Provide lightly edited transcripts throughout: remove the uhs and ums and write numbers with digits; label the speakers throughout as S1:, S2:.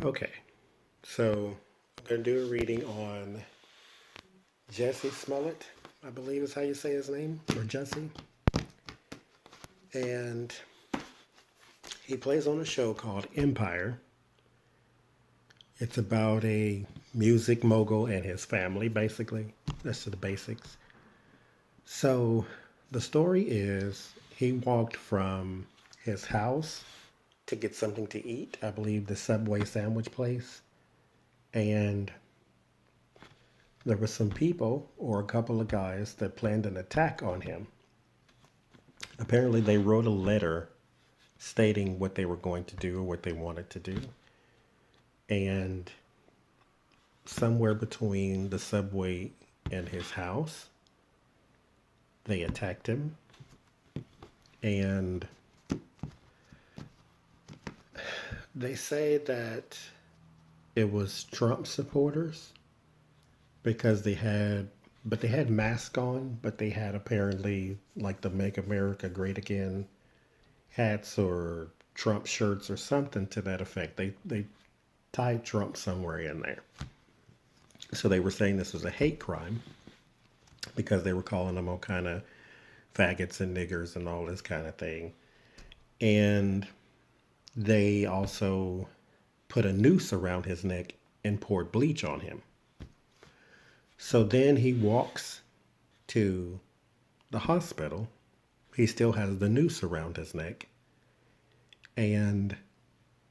S1: Okay, so I'm going to do a reading on Jussie Smollett, I believe is how you say his name, or Jussie. And he plays on a show called Empire. It's about a music mogul and his family, basically. That's the basics. So the story is he walked from his house to get something to eat, I believe the Subway sandwich place, and there were some people or a couple of guys that planned an attack on him. Apparently, they wrote a letter stating what they were going to do or what they wanted to do. And somewhere between the subway and his house, they attacked him. And they say that it was Trump supporters because they had masks on, but they had apparently like the Make America Great Again hats or Trump shirts or something to that effect. They tied Trump somewhere in there. So they were saying this was a hate crime because they were calling them all kind of faggots and niggers and all this kind of thing. And they also put a noose around his neck and poured bleach on him. So then he walks to the hospital. He still has the noose around his neck. And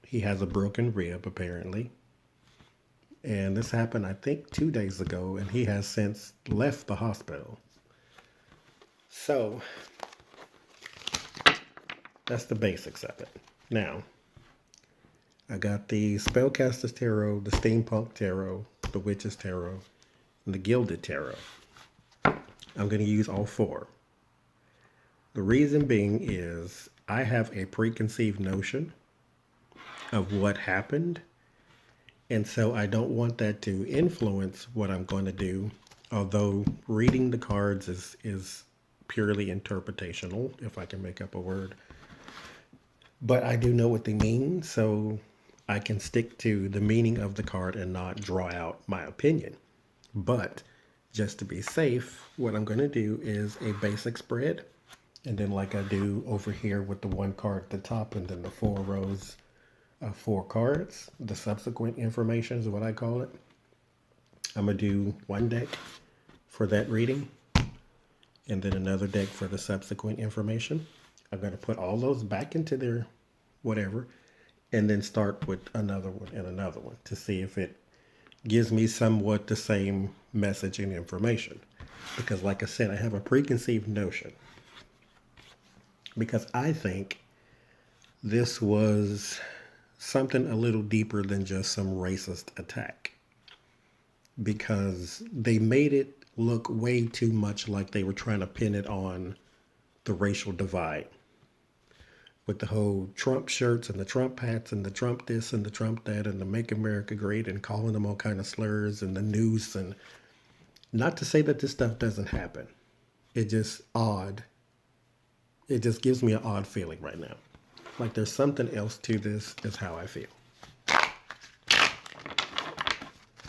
S1: he has a broken rib, apparently. And this happened, I think, 2 days ago, and he has since left the hospital. So that's the basics of it. Now, I got the Spellcaster's Tarot, the Steampunk Tarot, the Witch's Tarot, and the Gilded Tarot. I'm going to use all four. The reason being is I have a preconceived notion of what happened, and so I don't want that to influence what I'm going to do, although reading the cards is purely interpretational, if I can make up a word. But I do know what they mean, so I can stick to the meaning of the card and not draw out my opinion. But just to be safe, what I'm going to do is a basic spread. And then like I do over here with the one card at the top and then the 4 rows of 4 cards, the subsequent information is what I call it. I'm going to do one deck for that reading and then another deck for the subsequent information. I'm going to put all those back into their whatever and then start with another one and another one to see if it gives me somewhat the same message and information. Because like I said, I have a preconceived notion. Because I think this was something a little deeper than just some racist attack. Because they made it look way too much like they were trying to pin it on the racial divide. With the whole Trump shirts and the Trump hats and the Trump this and the Trump that and the Make America Great and calling them all kind of slurs and the noose. And not to say that this stuff doesn't happen. It's just odd. It just gives me an odd feeling right now. Like there's something else to this is how I feel.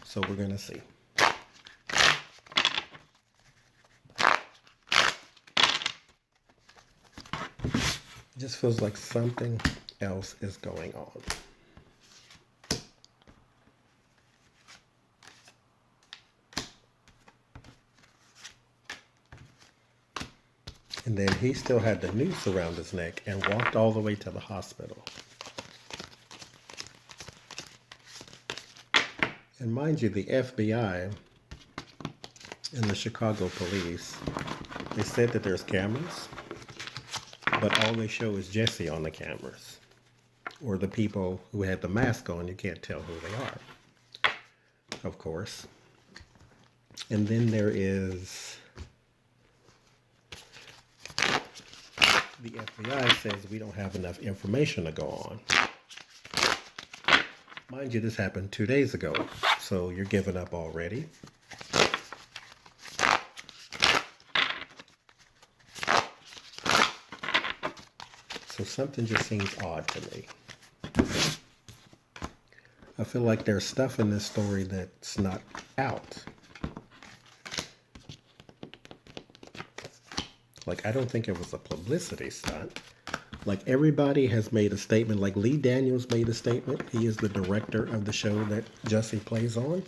S1: So we're going to see. It just feels like something else is going on. And then he still had the noose around his neck and walked all the way to the hospital. And mind you, the FBI and the Chicago police, they said that there's cameras, but all they show is Jussie on the cameras. Or the people who had the mask on, you can't tell who they are, of course. And then there is the FBI says we don't have enough information to go on. Mind you, this happened 2 days ago, so you're giving up already. So something just seems odd to me. feel like there's stuff in this story that's not out. Like, I don't think it was a publicity stunt. Like, everybody has made a statement. Like, Lee Daniels made a statement. He is the director of the show that Jussie plays on.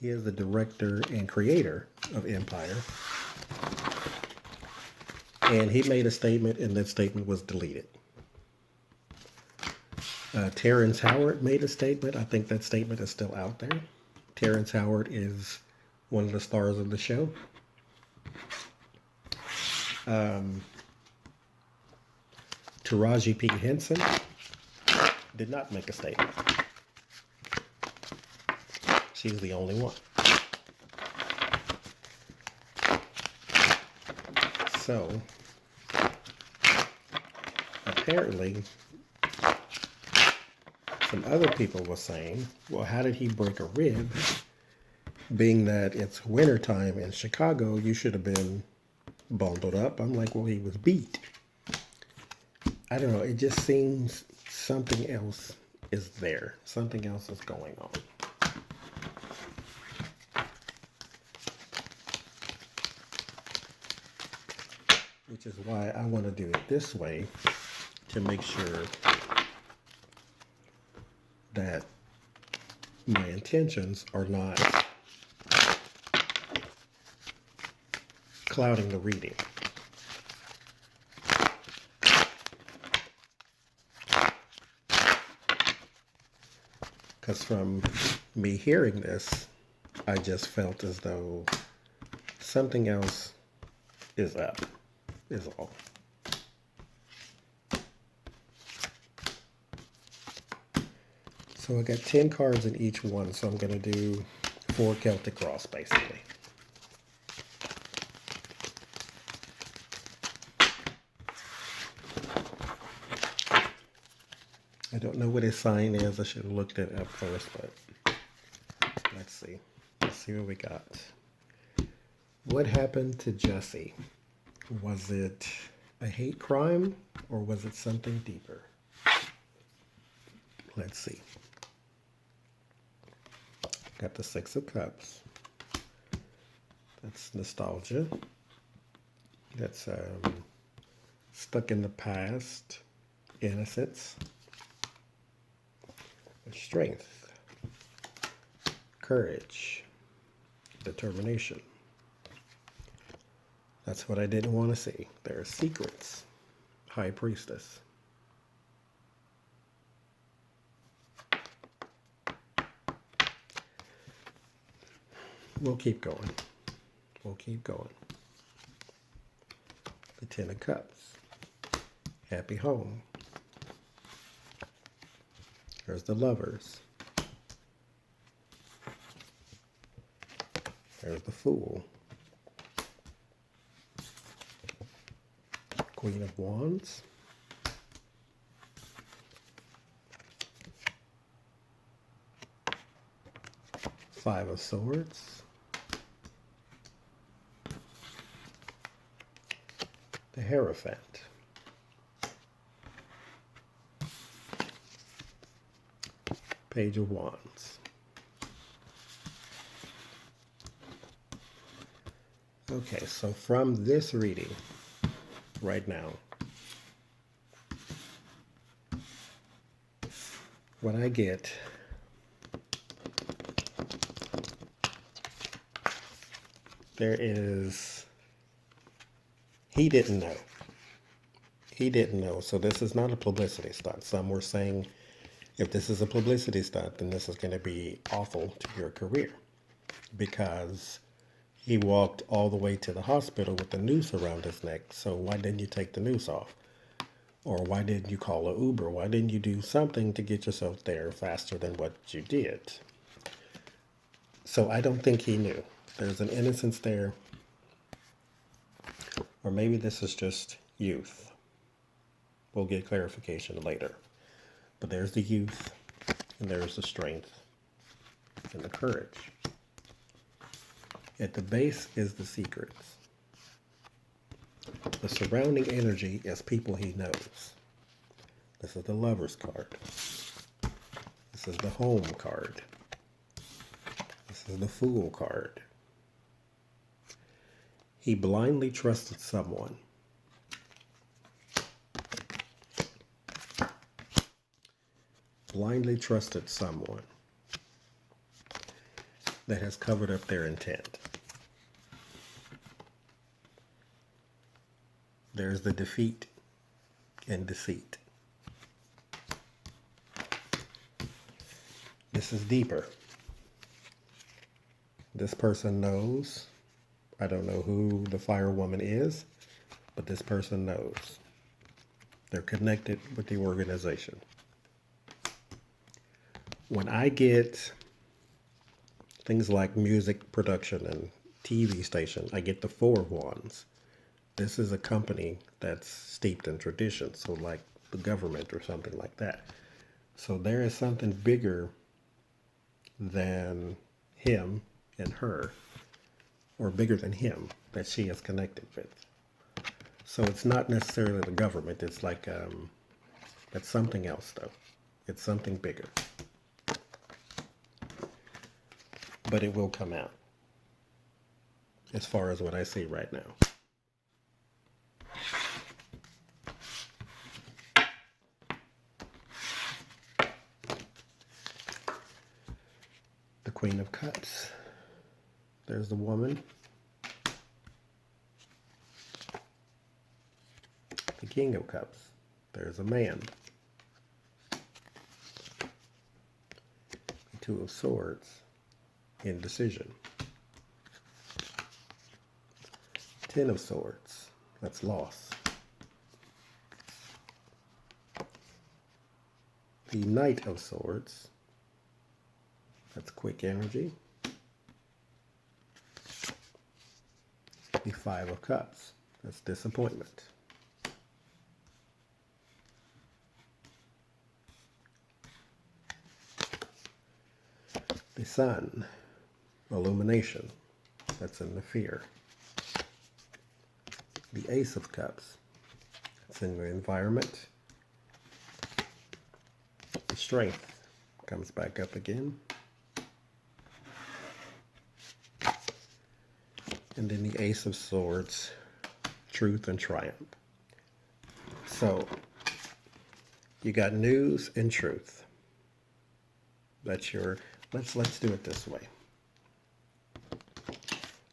S1: He is the director and creator of Empire. And he made a statement, and that statement was deleted. Terrence Howard made a statement. I think that statement is still out there. Terrence Howard is one of the stars of the show. Taraji P. Henson did not make a statement. She's the only one. So, apparently, some other people were saying, well, how did he break a rib? Being that it's wintertime in Chicago, you should have been bundled up. I'm like, well, he was beat. I don't know. It just seems something else is there. Something else is going on. Which is why I want to do it this way, to make sure that my intentions are not clouding the reading. Because from me hearing this, I just felt as though something else is up, is all. So I got 10 cards in each one, so I'm going to do 4 Celtic Cross, basically. I don't know what his sign is. I should have looked it up first, but let's see. Let's see what we got. What happened to Jussie? Was it a hate crime, or was it something deeper? Let's see. Got the 6 of Cups. That's nostalgia. That's stuck in the past. Innocence. Strength. Courage. Determination. That's what I didn't want to see. There are secrets. High Priestess. We'll keep going. We'll keep going. The 10 of Cups. Happy home. There's the Lovers. There's the Fool. Queen of Wands. Five of Swords. The Hierophant. Page of Wands. Okay, so from this reading right now, what I get there is, he didn't know. He didn't know. So this is not a publicity stunt. Some were saying, if this is a publicity stunt, then this is going to be awful to your career, because he walked all the way to the hospital with the noose around his neck. So why didn't you take the noose off? Or why didn't you call an Uber? Why didn't you do something to get yourself there faster than what you did? So I don't think he knew. There's an innocence there. Or maybe this is just youth. We'll get clarification later. But there's the youth, and there's the strength, and the courage. At the base is the secrets. The surrounding energy is people he knows. This is the Lover's card. This is the Home card. This is the Fool card. He blindly trusted someone. Blindly trusted someone that has covered up their intent. There's the defeat and deceit. This is deeper. This person knows. I don't know who the firewoman is, but this person knows. They're connected with the organization. When I get things like music production and TV station, I get the Four of Wands. This is a company that's steeped in tradition, so like the government or something like that. So there is something bigger than him and her, or bigger than him, that she is connected with. So it's not necessarily the government. It's like, it's something else though. It's something bigger. But it will come out, as far as what I see right now. The Queen of Cups. There's the woman. The King of Cups. There's a man. The Two of Swords. Indecision. Ten of Swords. That's loss. The Knight of Swords. That's quick energy. The Five of Cups. That's disappointment. The Sun. Illumination. That's in the fear. The Ace of Cups. That's in the environment. The Strength comes back up again. And then the Ace of Swords, truth and triumph. So you got news and truth. That's your, let's do it this way.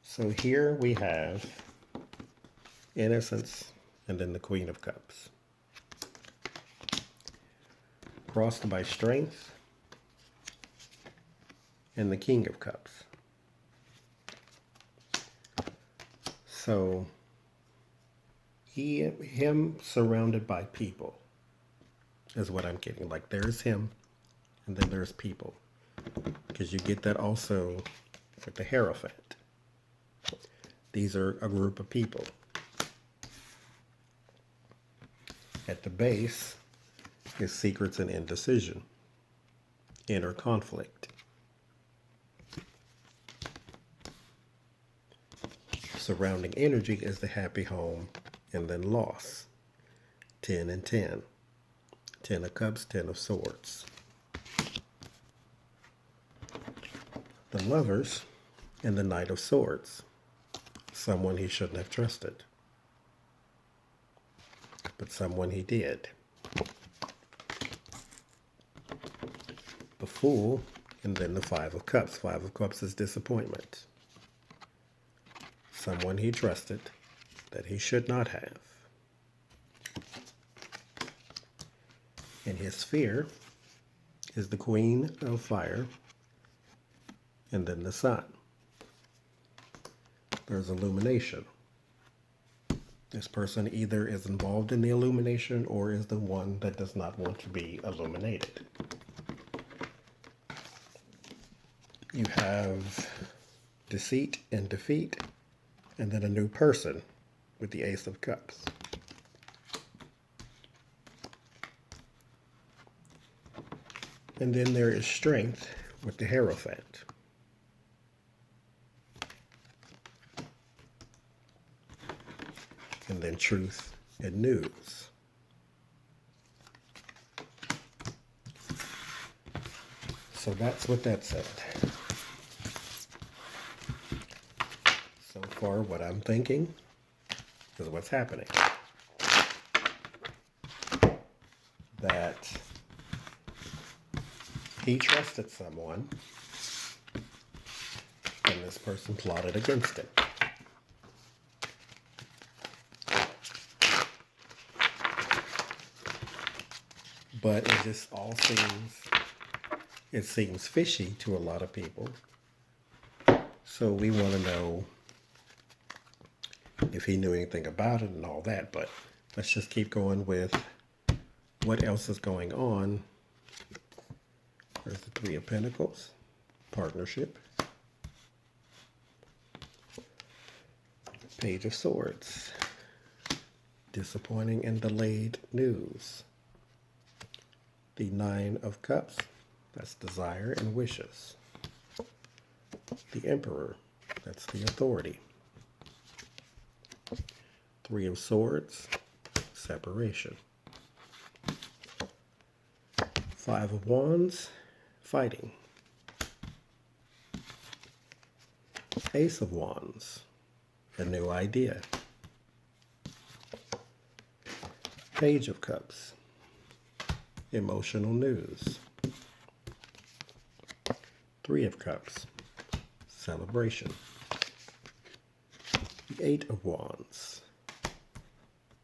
S1: So here we have innocence and then the Queen of Cups. Crossed by strength and the King of Cups. So him surrounded by people is what I'm getting. Like there's him and then there's people. Because you get that also with the Hierophant. These are a group of people. At the base is secrets and indecision, inner conflict. Surrounding energy is the happy home and then loss. 10 and 10. 10 of Cups, 10 of Swords. The Lovers and the Knight of Swords. Someone he shouldn't have trusted, but someone he did. The Fool, and then the Five of Cups. Five of Cups is disappointment. Someone he trusted that he should not have. And his fear is the Queen of Fire, and then the Sun. There's illumination. This person either is involved in the illumination or is the one that does not want to be illuminated. You have deceit and defeat, and then a new person with the Ace of Cups. And then there is strength with the Hierophant. And then truth and news. So that's what that said. So far, what I'm thinking is what's happening. That he trusted someone, and this person plotted against him. But it just all seems fishy to a lot of people. So we want to know if he knew anything about it and all that. But let's just keep going with what else is going on. There's the Three of Pentacles, partnership. Page of Swords, disappointing and delayed news. The Nine of Cups, that's desire and wishes. The Emperor, that's the authority. Three of Swords, separation. Five of Wands, fighting. Ace of Wands, a new idea. Page of Cups, emotional news. Three of Cups, celebration. The Eight of Wands,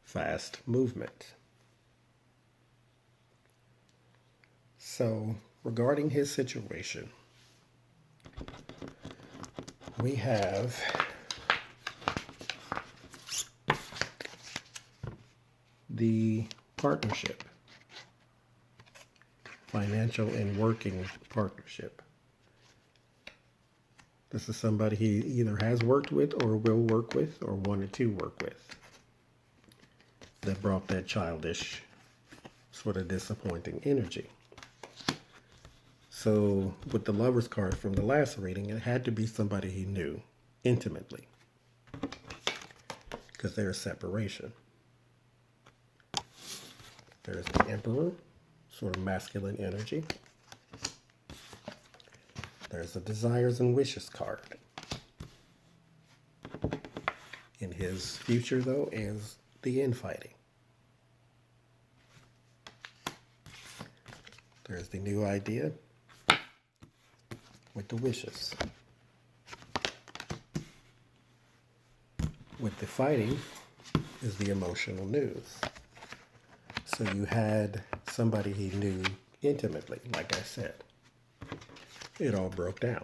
S1: fast movement. So, regarding his situation, we have the partnership, financial and working partnership. This is somebody he either has worked with or will work with or wanted to work with. That brought that childish, sort of disappointing energy. So with the Lover's card from the last reading, it had to be somebody he knew intimately, because there's separation. There's the Emperor, sort of masculine energy. There's the Desires and Wishes card. In his future, though, is the infighting. There's the new idea with the wishes. With the fighting is the emotional news. So you had somebody he knew intimately, like I said. It all broke down.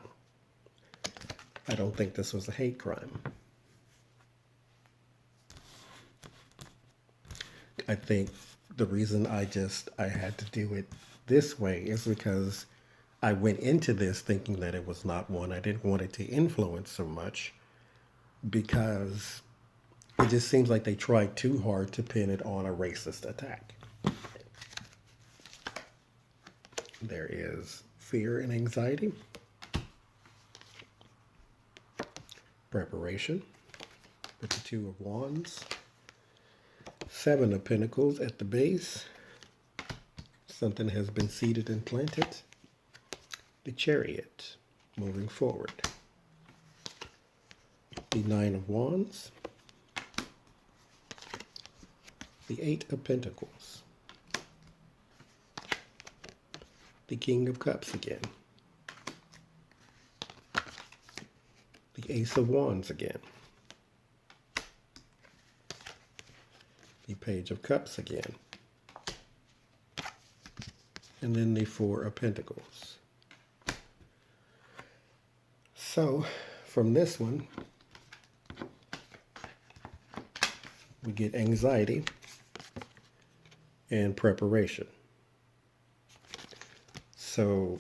S1: I don't think this was a hate crime. I think the reason I had to do it this way is because I went into this thinking that it was not one. I didn't want it to influence so much because it just seems like they tried too hard to pin it on a racist attack. There is fear and anxiety, preparation with the Two of Wands, Seven of Pentacles at the base. Something has been seeded and planted. The Chariot, moving forward. The Nine of Wands. The Eight of Pentacles. The King of Cups again. The Ace of Wands again. The Page of Cups again. And then the Four of Pentacles. So, from this one, we get anxiety and preparation. So,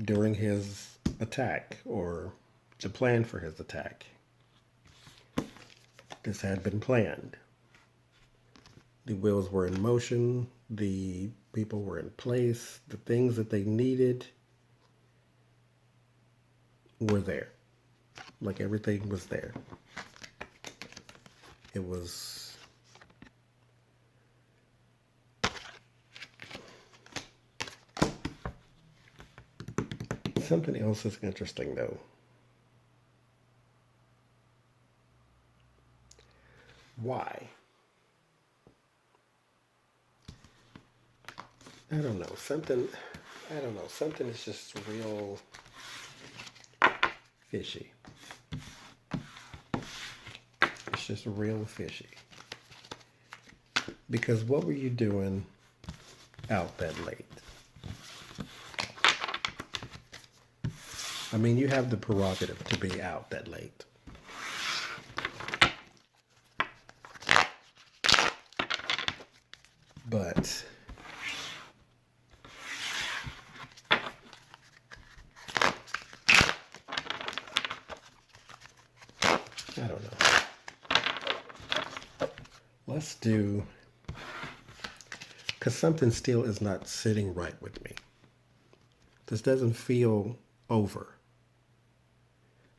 S1: during his attack, or the plan for his attack, this had been planned. The wheels were in motion, the people were in place, the things that they needed were there. Like everything was there. It was something else that's interesting though. Why? I don't know. Something is just real fishy. It's just real fishy. Because what were you doing out that late? I mean, you have the prerogative to be out that late. But I don't know. Let's do, because something still is not sitting right with me. This doesn't feel over.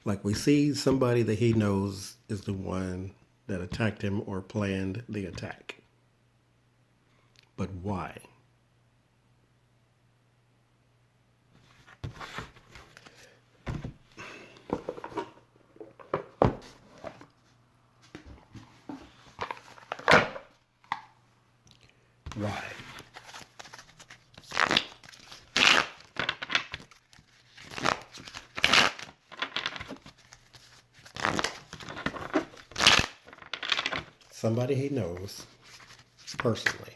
S1: Like we see somebody that he knows is the one that attacked him or planned the attack. But why? Why? Somebody he knows personally.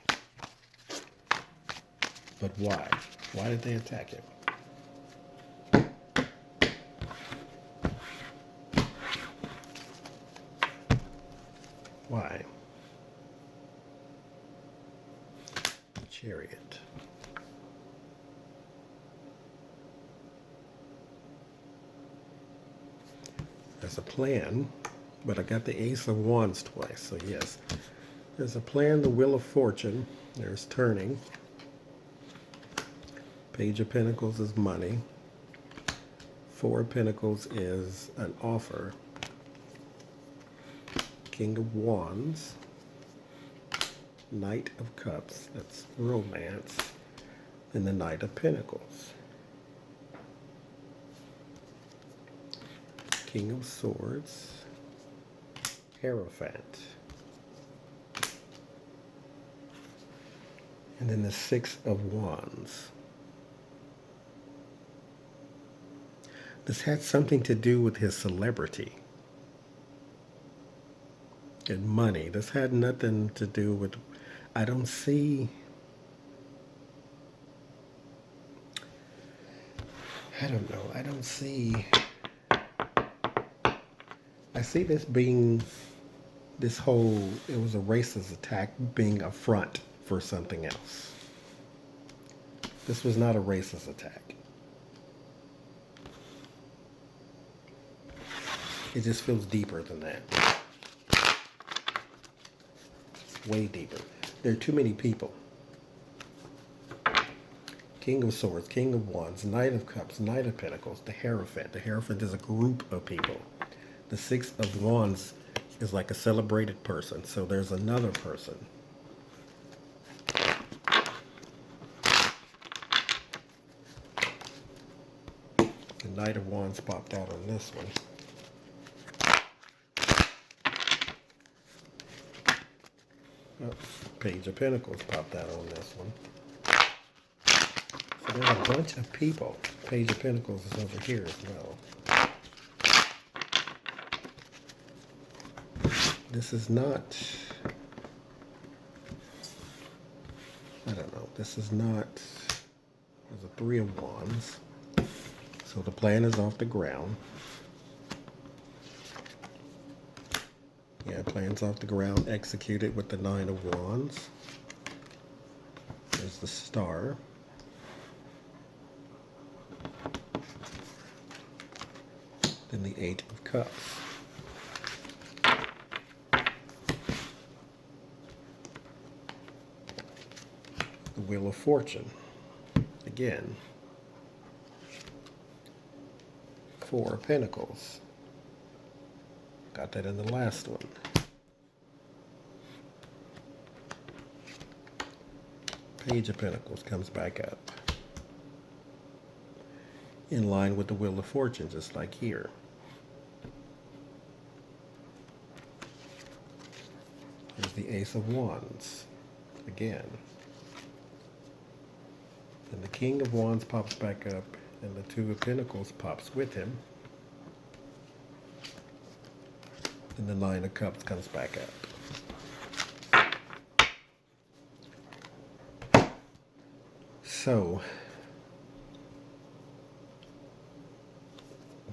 S1: But why? Why did they attack him? Why? Chariot. There's a plan, but I got the Ace of Wands twice, so yes. There's a plan, the Wheel of Fortune. There's turning. Page of Pentacles is money. Four of Pentacles is an offer. King of Wands. Knight of Cups, that's romance. And the Knight of Pentacles. King of Swords. Hierophant. And then the Six of Wands. This had something to do with his celebrity and money. This had nothing to do with, I don't see, I don't know, I see this being, this whole, it was a racist attack being a front for something else. This was not a racist attack. It just feels deeper than that. Way deeper. There are too many people. King of Swords, King of Wands, Knight of Cups, Knight of Pentacles, the Hierophant. The Hierophant is a group of people. The Six of Wands is like a celebrated person. So there's another person. The Knight of Wands popped out on this one. Page of Pentacles popped out on this one. So there's a bunch of people. Page of Pentacles is over here as well. This is not, I don't know, this is not, there's a Three of Wands. So the plan is off the ground. Yeah, plans off the ground, executed with the Nine of Wands. There's the Star. Then the Eight of Cups. The Wheel of Fortune. Again. Four of Pentacles. Got that in the last one. Page of Pentacles comes back up. in line with the Wheel of Fortune, just like here. There's the Ace of Wands again. And the King of Wands pops back up, and the Two of Pentacles pops with him. And the Nine of Cups comes back up. So,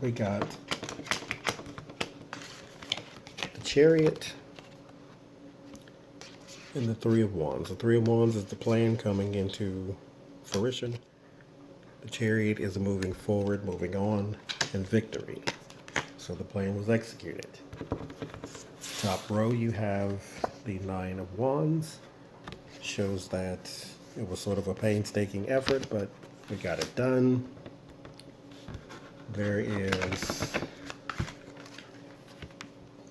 S1: we got the Chariot and the Three of Wands. The Three of Wands is the plan coming into fruition. The Chariot is moving forward, moving on, and victory. So the plan was executed. Top row, you have the Nine of Wands. Shows that it was sort of a painstaking effort, but we got it done. There is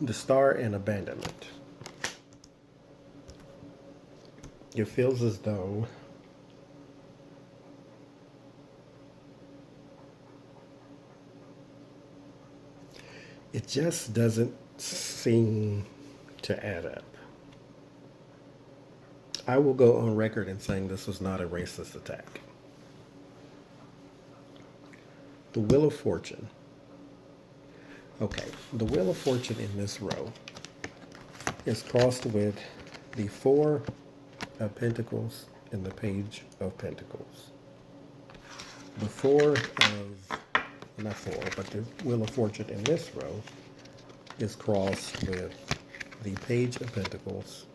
S1: the Star and abandonment. It feels as though it just doesn't seem to add up. I will go on record in saying this was not a racist attack. The Wheel of Fortune. Okay, the Wheel of Fortune in this row is crossed with the Four of Pentacles and the Page of Pentacles. The Wheel of Fortune in this row is crossed with the Page of Pentacles,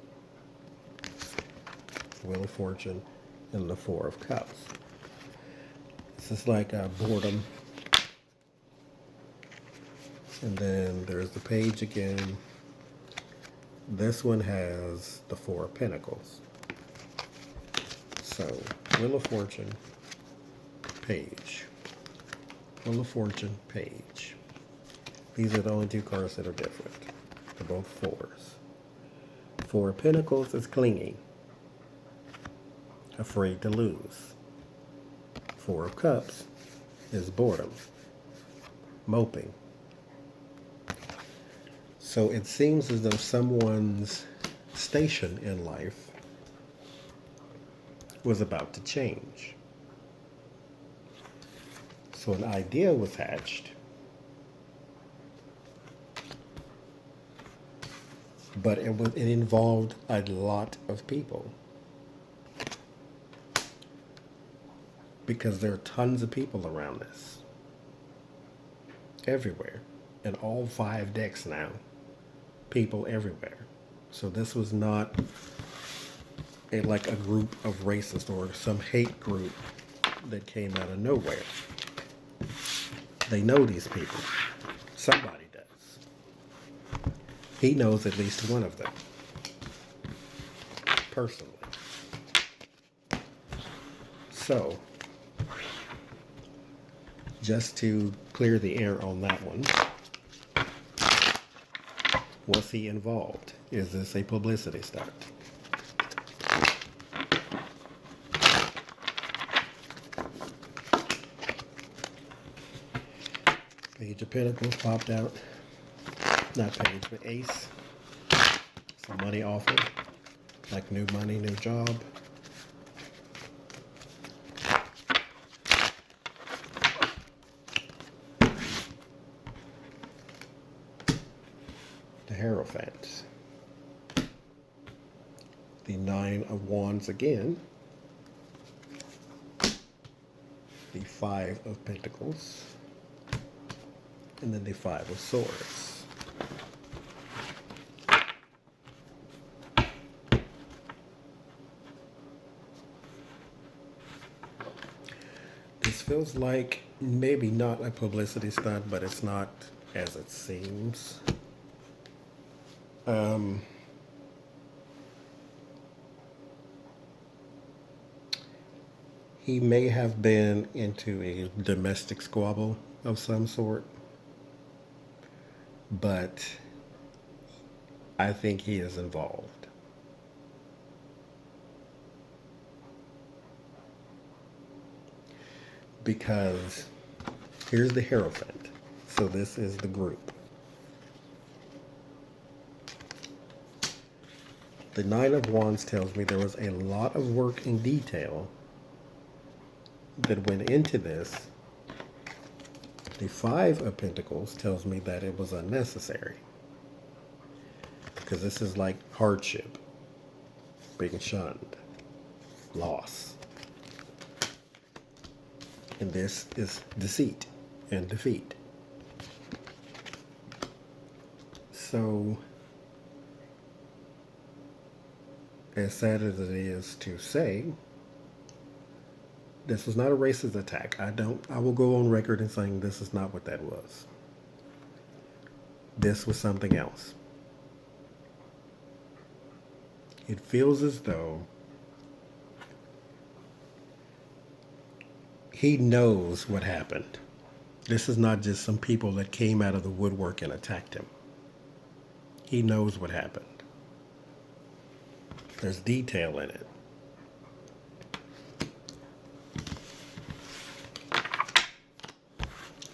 S1: Wheel of Fortune, and the Four of Cups. This is like a boredom. And then there's the Page again. This one has the Four of Pentacles. So, Wheel of Fortune, Page. Wheel of Fortune, Page. These are the only two cards that are different. They're both fours. Four of Pentacles is clinging, afraid to lose. Four of Cups is boredom, moping. So it seems as though someone's station in life was about to change. So an idea was hatched, but it involved a lot of people, because there are tons of people around this, everywhere, in all 5 decks now, people everywhere. So this was not like a group of racists or some hate group that came out of nowhere. They know these people. Somebody does. He knows at least one of them, personally. So, just to clear the air on that one, was he involved? Is this a publicity stunt? Page of Pentacles popped out. Not Page, but Ace. Some money offer. Like new money, new job. The Hierophant. The Nine of Wands again. The Five of Pentacles. And then the Five of Swords. This feels like maybe not a publicity stunt, but it's not as it seems. He may have been into a domestic squabble of some sort, but I think he is involved. Because Here's the Hierophant. So this is the group. The Nine of Wands tells me there was a lot of work and detail that went into this. The Five of Pentacles tells me that it was unnecessary. Because this is like hardship, being shunned, loss. And this is deceit and defeat. So, as sad as it is to say, this was not a racist attack. I will go on record in saying this is not what that was. This was something else. It feels as though he knows what happened. This is not just some people that came out of the woodwork and attacked him. He knows what happened. There's detail in it.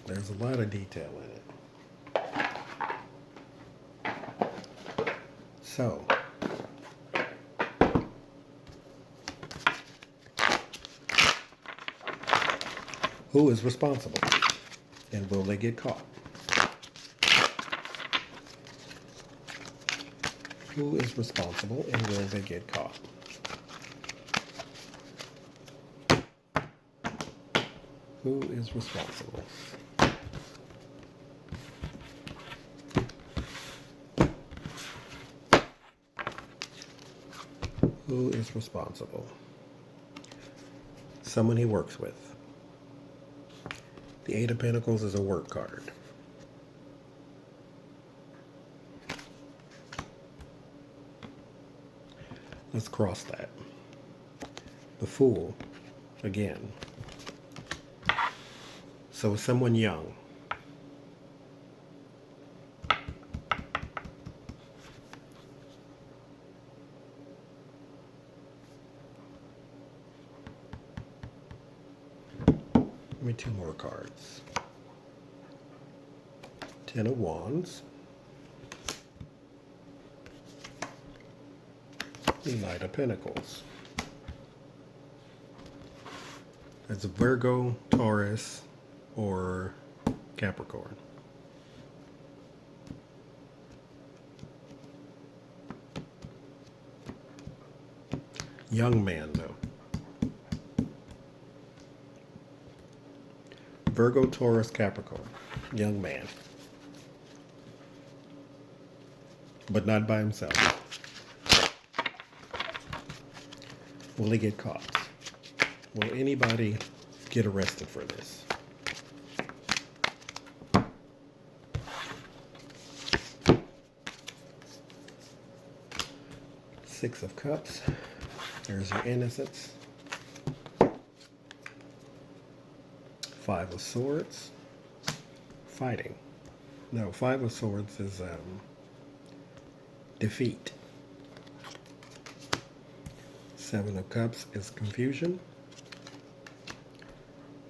S1: There's a lot of detail in it. So, who is responsible? And will they get caught? Who is responsible and will they get caught? Who is responsible? Who is responsible? Someone he works with. The Eight of Pentacles is a work card. Let's cross that. The Fool, again. So someone young. Give me two more cards. Ten of Wands. The Knight of Pentacles. That's Virgo, Taurus, or Capricorn. Young man, though. Virgo, Taurus, Capricorn. Young man. But not by himself. Will he get caught? Will anybody get arrested for this? Six of Cups. There's your innocence. Five of Swords. Fighting. No, Five of Swords is defeat. Seven of Cups is confusion.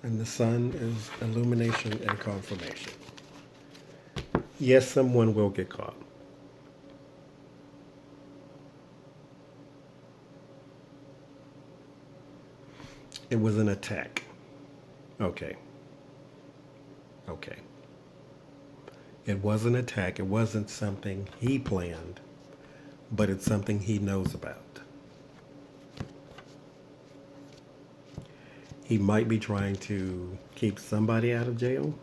S1: And the Sun is illumination and confirmation. Yes, someone will get caught. It was an attack. Okay. Okay. It was an attack. It wasn't something he planned, but it's something he knows about. He might be trying to keep somebody out of jail.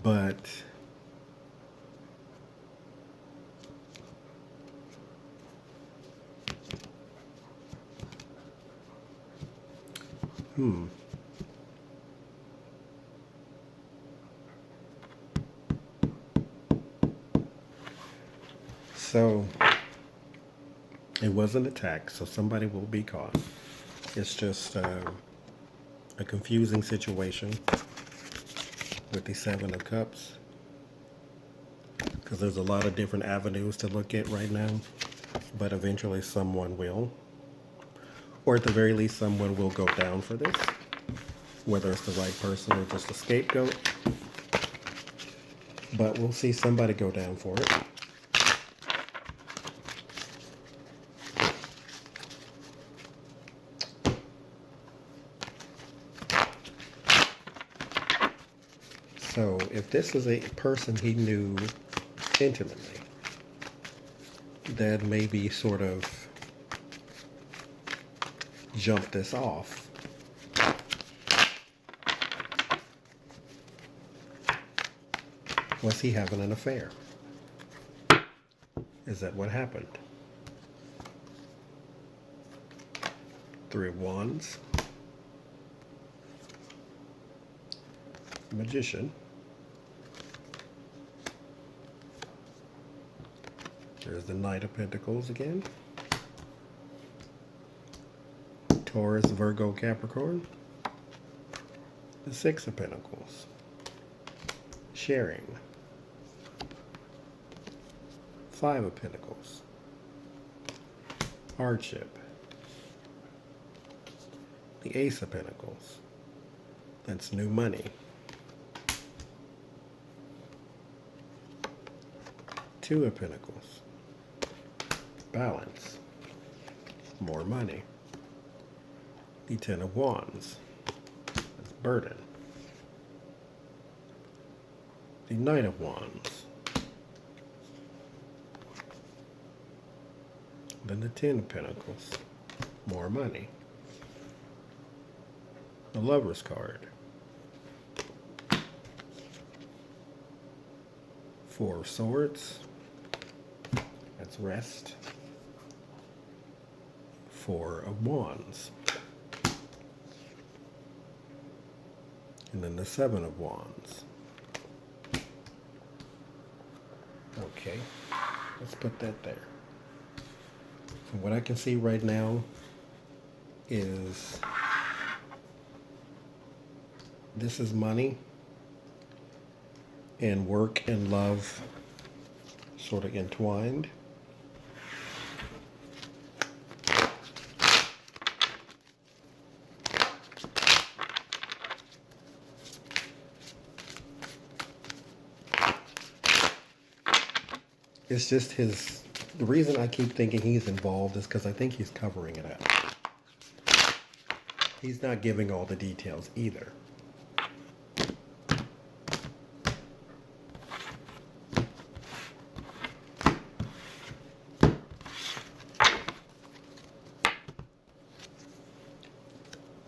S1: But so it was an attack, so somebody will be caught. It's just a confusing situation with the Seven of Cups, because there's a lot of different avenues to look at right now. but eventually someone will, or at the very least, someone will go down for this, whether it's the right person or just a scapegoat. But we'll see somebody go down for it. So if this is a person he knew intimately, that maybe sort of jump this off. Was he having an affair? Is that what happened? Three of Wands. Magician. There's the Knight of Pentacles again. Taurus, Virgo, Capricorn. The Six of Pentacles. Sharing. Five of Pentacles. Hardship. The Ace of Pentacles. That's new money. Two of Pentacles. Balance. More money. The Ten of Wands. That's burden. The Knight of Wands. Then the Ten of Pentacles. More money. The Lover's card. Four of Swords. That's rest. Four of Wands. And then the Seven of Wands. Okay, let's put that there. From what I can see right now is this is money and work and love sort of entwined. It's just the reason I keep thinking he's involved is because I think he's covering it up. He's not giving all the details either.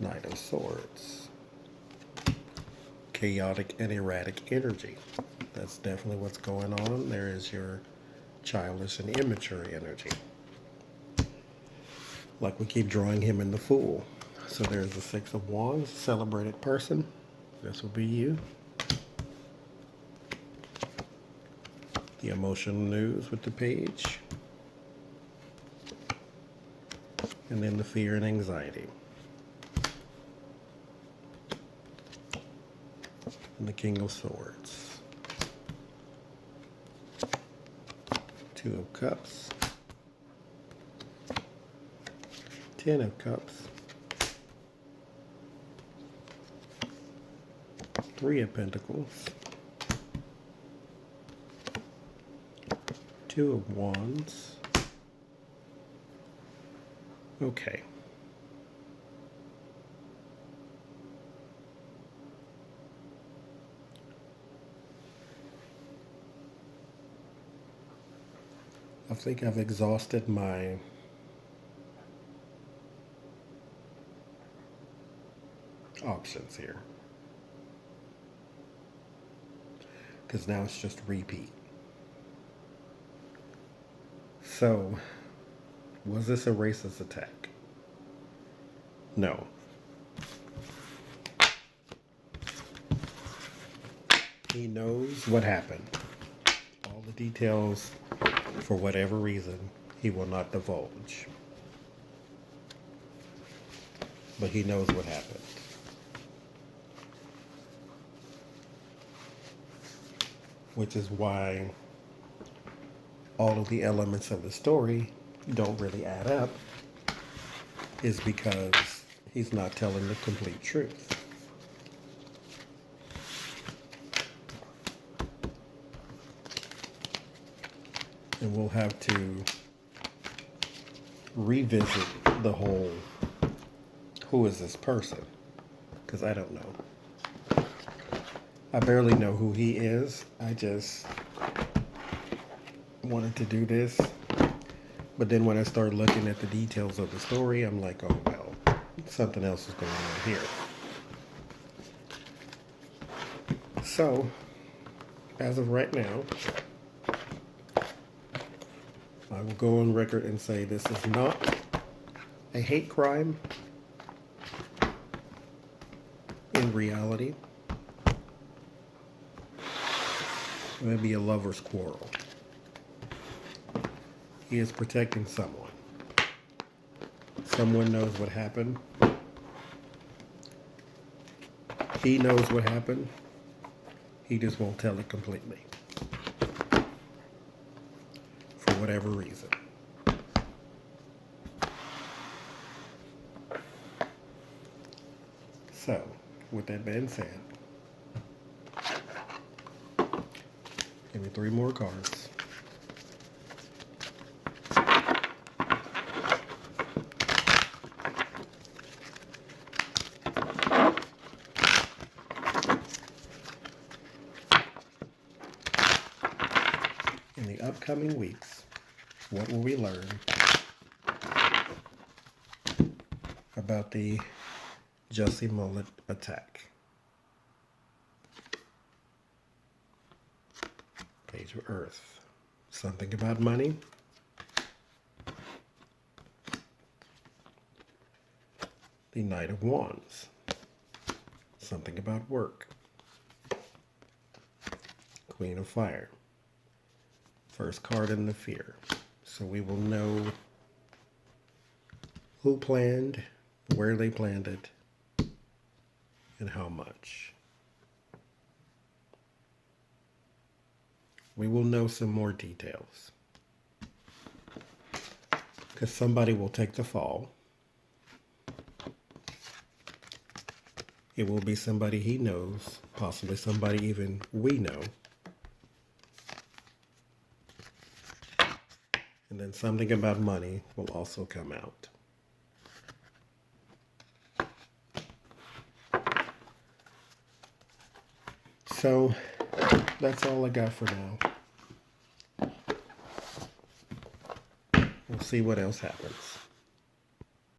S1: Knight of Swords. Chaotic and erratic energy. That's definitely what's going on. There is your childish and immature energy. Like we keep drawing him in the Fool. So there's the Six of Wands, celebrated person. This will be you. The emotional news with the Page. And then the fear and anxiety. And the King of Swords. Two of Cups. Ten of Cups. Three of Pentacles. Two of Wands. Okay. I think I've exhausted my options here. Because now it's just repeat. So, was this a racist attack? No. He knows what happened. All the details, for whatever reason, he will not divulge. But he knows what happened. Which is why all of the elements of the story don't really add up is because he's not telling the complete truth. And we'll have to revisit the whole, who is this person? Because I don't know. I barely know who he is. I just wanted to do this. But then when I started looking at the details of the story, I'm like, oh well, something else is going on here. So, as of right now, I will go on record and say this is not a hate crime in reality. It may be a lover's quarrel. He is protecting someone. Someone knows what happened. He knows what happened. He just won't tell it completely. For whatever reason. So, with that being said, give me 3 more cards. In the upcoming weeks, what will we learn about the Jussie Smollett attack? Page of Earth. Something about money. The Knight of Wands. Something about work. Queen of Fire. First card in the fear. So we will know who planned, where they planned it, and how much. We will know some more details. Because somebody will take the fall. It will be somebody he knows, possibly somebody even we know. And then something about money will also come out. So, that's all I got for now. We'll see what else happens.